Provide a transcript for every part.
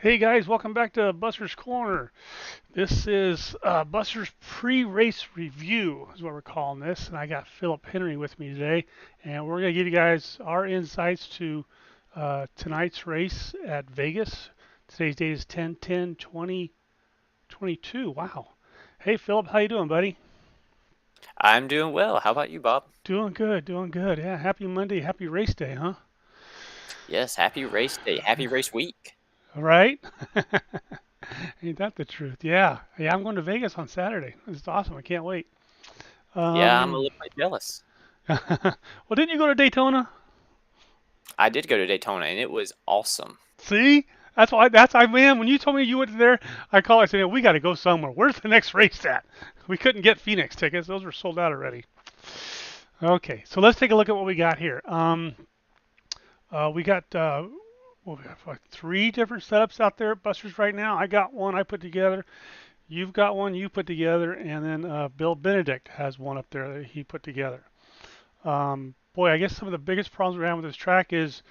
Hey guys, welcome back to Buster's Corner. This is Buster's pre-race review, is what we're calling this, and I got Phillip Henry with me today, and we're going to give you guys our insights to tonight's race at Vegas. Today's date is 10/10/2022. Wow. Hey Phillip, how you doing, buddy? I'm doing well. How about you, Bob? Doing good, doing good. Yeah, happy Monday, happy race day, huh? Yes, happy race day. Happy race week. All right. Ain't that the truth? Yeah, yeah. I'm going to Vegas on Saturday. It's awesome. I can't wait. Yeah, I'm a Um, little bit jealous. well, didn't you go to Daytona? I did go to Daytona and it was awesome. See, that's why. That's I man. When you told me you went there, I called. I said, "Man, we got to go somewhere. Where's the next race at?" We couldn't get Phoenix tickets; those were sold out already. Okay, so let's take a look at what we got here. We got well, we have like three different setups out there at Buster's right now. I got one I put together. You've got one you put together, and then Bill Benedict has one up there that he put together. Boy, I guess some of the biggest problems we're having with this track is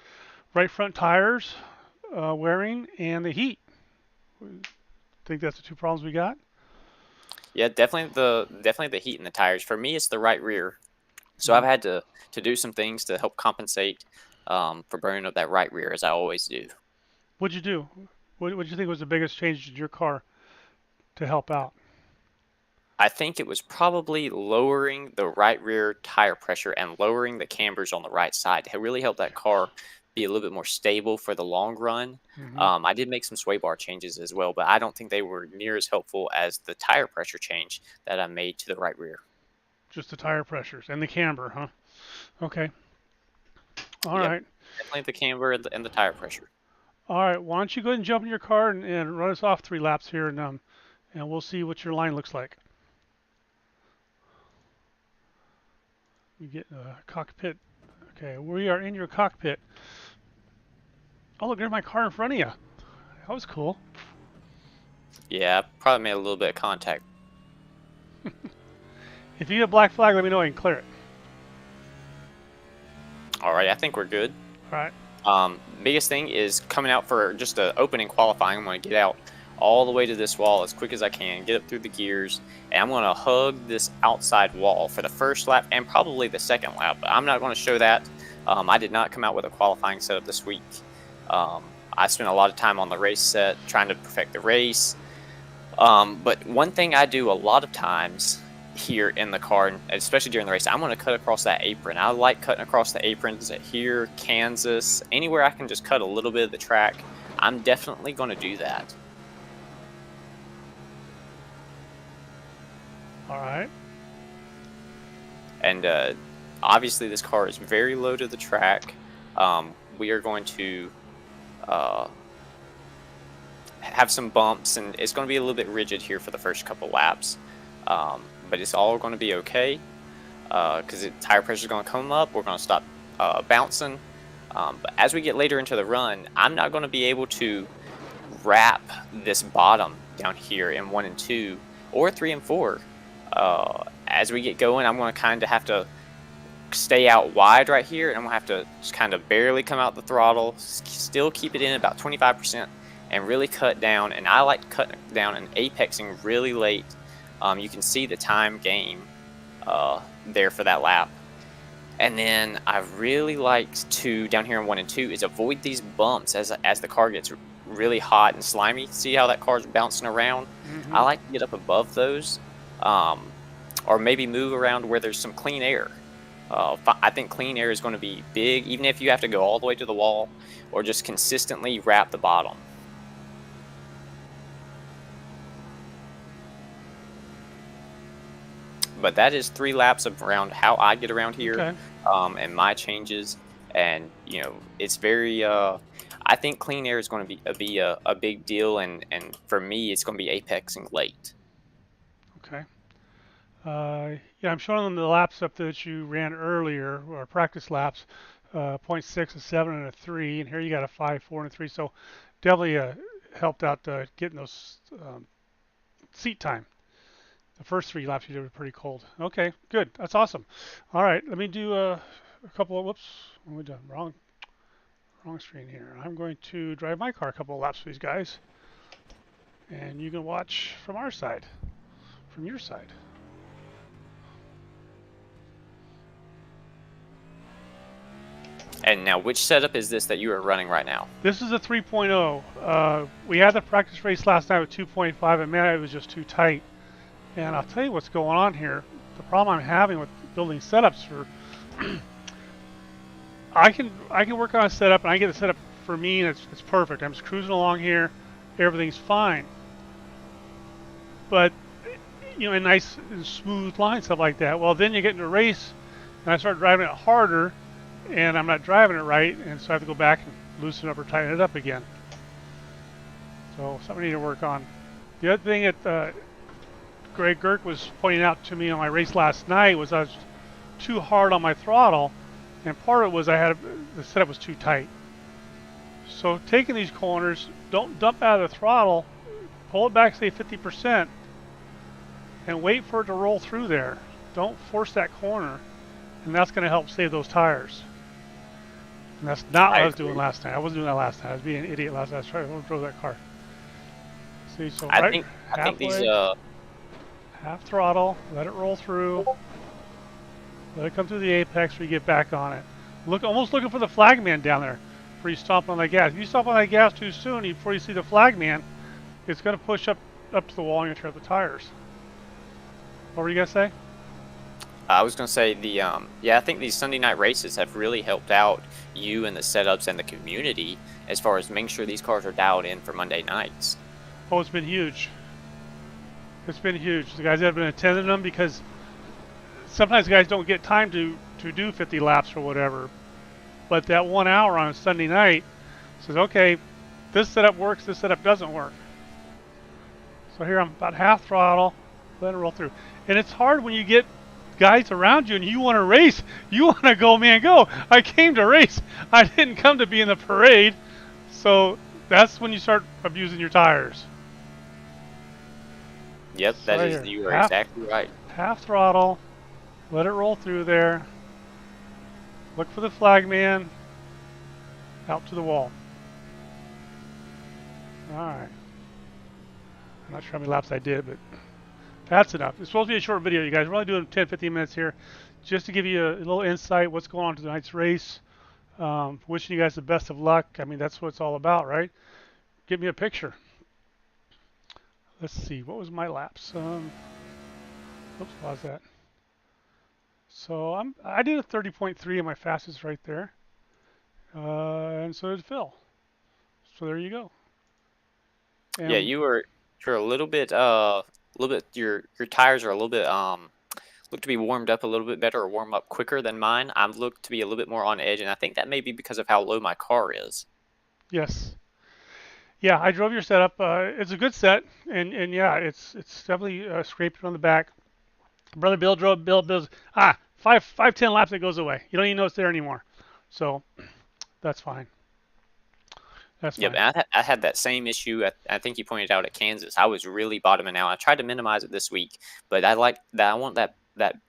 right front tires wearing and the heat. Think that's the two problems we got. Yeah, definitely the heat in the tires. For me, it's the right rear. So I've Mhm. had to do some things to help compensate for burning up that right rear as I always do. What'd you do? What did you think was the biggest change in your car to help out? I think it was probably lowering the right rear tire pressure and lowering the cambers on the right side to really help that car be a little bit more stable for the long run. Hmm. I did make some sway bar changes as well, but I don't think they were near as helpful as the tire pressure change that I made to the right rear. Just the tire pressures and the camber, huh? Okay. All Yep, right. definitely the camber and the tire pressure. All right. Why don't you go ahead and jump in your car and run us off 3 laps here, and we'll see what your line looks like. You get cockpit. Okay, we are in your cockpit. Oh, look, there's my car in front of you. That was cool. Yeah, I probably made a little bit of contact. If you get a black flag, let me know. I can clear it. All right, I think we're good. All right. Biggest thing is coming out for just a opening qualifying. I'm going to get out all the way to this wall as quick as I can, get up through the gears, and I'm going to hug this outside wall for the first lap and probably the second lap. But I'm not going to show that. I did not come out with a qualifying setup this week. I spent a lot of time on the race set trying to perfect the race. But one thing I do a lot of times here in the car, and especially during the race, I'm going to cut across that apron. I like cutting across the aprons at here, Kansas, anywhere I can just cut a little bit of the track. I'm definitely going to do that. All right. And obviously, this car is very low to the track. We are going to uh, have some bumps, and it's going to be a little bit rigid here for the first couple laps. But it's all going to be okay because the tire pressure is going to come up. We're going to stop bouncing. But as we get later into the run, I'm not going to be able to wrap this bottom down here in 1 and 2 or 3 and 4. As we get going, I'm going to kind of have to stay out wide right here, and I'm going to have to just kind of barely come out the throttle, still keep it in about 25%, and really cut down. And I like cutting down and apexing really late. You can see the time gain there for that lap. And then I really like to, down here in 1 and 2, is avoid these bumps as the car gets really hot and slimy. See how that car's bouncing around? I Hmm. like to get up above those, um, or maybe move around where there's some clean air. I think clean air is going to be big, even if you have to go all the way to the wall or just consistently wrap the bottom. But that is 3 laps of around how I get around here, Okay. and my changes. And it's very. I think clean air is going to be a big deal, and for me, it's going to be apexing late. Okay. Yeah, I'm showing them the laps up that you ran earlier, or practice laps, point 0.6, a 7, and a 3. And here you got a 5, 4, and a 3. So definitely helped out getting those seat time. The first 3 laps you did were pretty cold. Okay, good. That's awesome. All right, let me do a couple of whoops. What have we done? Wrong screen here. I'm going to drive my car a couple of laps for these guys, and you can watch from our side, from your side. And now, which setup is this that you are running right now? This is a 3.0. We had the practice race last night with 2.5, and man, it was just too tight. And I'll tell you what's going on here. The problem I'm having with building setups for I can work on a setup and I get a setup for me and it's perfect. I'm just cruising along here, everything's fine. But a nice and smooth line, stuff like that. Well, then you get into a race and I start driving it harder and I'm not driving it right, and so I have to go back and loosen up or tighten it up again. So something I need to work on. The other thing that Greg Girk was pointing out to me on my race last night was I was too hard on my throttle, and part of it was the setup was too tight. So taking these corners, don't dump out of the throttle, pull it back say 50%, and wait for it to roll through there. Don't force that corner, and that's going to help save those tires. And that's not what I was doing last night. I wasn't doing that last night. I was being an idiot last night. I was trying to throw that car. See, so I right think halfway, these half throttle, let it roll through, let it come through the apex where you get back on it. Almost looking for the flagman down there before you stomp on that gas. If you stomp on that gas too soon before you see the flagman, it's going to push up to the wall and you're going to tear up the tires. What were you going to say? I was going to say I think these Sunday night races have really helped out you and the setups and the community as far as making sure these cars are dialed in for Monday nights. Oh, it's been huge. It's been huge. The guys that have been attending them, because sometimes guys don't get time to do 50 laps or whatever. But that 1 hour on a Sunday night says, okay, this setup works, this setup doesn't work. So here I'm about half throttle, let it roll through. And it's hard when you get guys around you and you want to race. You want to go, man, go. I came to race. I didn't come to be in the parade. So that's when you start abusing your tires. Yep, you are exactly right. Half throttle, let it roll through there. Look for the flagman, out to the wall. Alright. I'm not sure how many laps I did, but that's enough. It's supposed to be a short video, you guys. We're only doing 10-15 minutes here just to give you a little insight what's going on tonight's race. Wishing you guys the best of luck. I mean, that's what it's all about, right? Give me a picture. Let's see, what was my laps? Oops, what was that? So I did a 30.3 and my fastest right there. And so did Phil. So there you go. And yeah, you're a little bit your tires are a little bit look to be warmed up a little bit better or warm up quicker than mine. I'm looked to be a little bit more on edge, and I think that may be because of how low my car is. Yes. Yeah, I drove your setup. It's a good set, and yeah, it's definitely scraped on the back. Brother Bill drove. Bill's 5-10 laps, it goes away. You don't even know it's there anymore. So that's fine. That's Yep, fine. and I had that same issue. I think you pointed out at Kansas. I was really bottoming out. I tried to minimize it this week, but I like that. I want that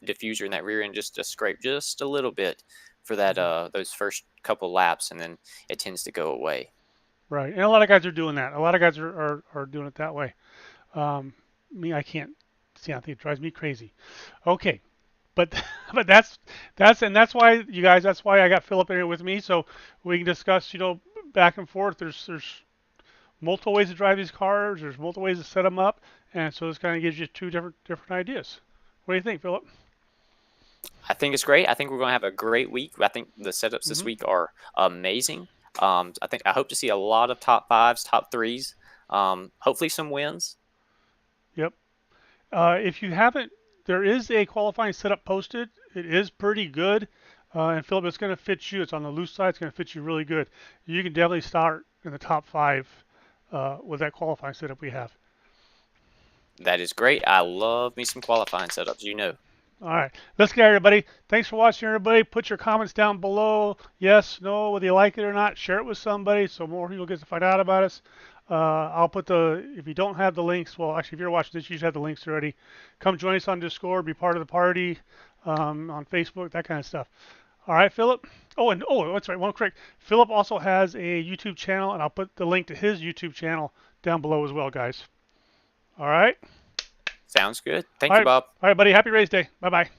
diffuser and that rear end just to scrape just a little bit for that those first couple laps, and then it tends to go away. Right, and a lot of guys are doing that. A lot of guys are doing it that way. Me, I can't see. I think it drives me crazy. Okay, but that's why you guys. That's why I got Phillip in here with me, so we can discuss. Back and forth. There's multiple ways to drive these cars. There's multiple ways to set them up, and so this kind of gives you two different ideas. What do you think, Phillip? I think it's great. I think we're going to have a great week. I think the setups this week are amazing. I hope to see a lot of top fives, top threes. Hopefully some wins. Yep. If you haven't, there is a qualifying setup posted. It is pretty good. And Phillip, it's going to fit you. It's on the loose side. It's going to fit you really good. You can definitely start in the top 5 with that qualifying setup we have. That is great. I love me some qualifying setups, you know. All right. Let's get everybody. Thanks for watching, everybody. Put your comments down below. Yes, no, whether you like it or not. Share it with somebody so more people get to find out about us. I'll put if you don't have the links, well, actually, if you're watching this, you should have the links already. Come join us on Discord. Be part of the party on Facebook, that kind of stuff. All right, Philip. Oh, and oh, that's right. One quick. Philip also has a YouTube channel, and I'll put the link to his YouTube channel down below as well, guys. All right. Sounds good. All Thank you, right. Bob. All right, buddy. Happy race day. Bye bye.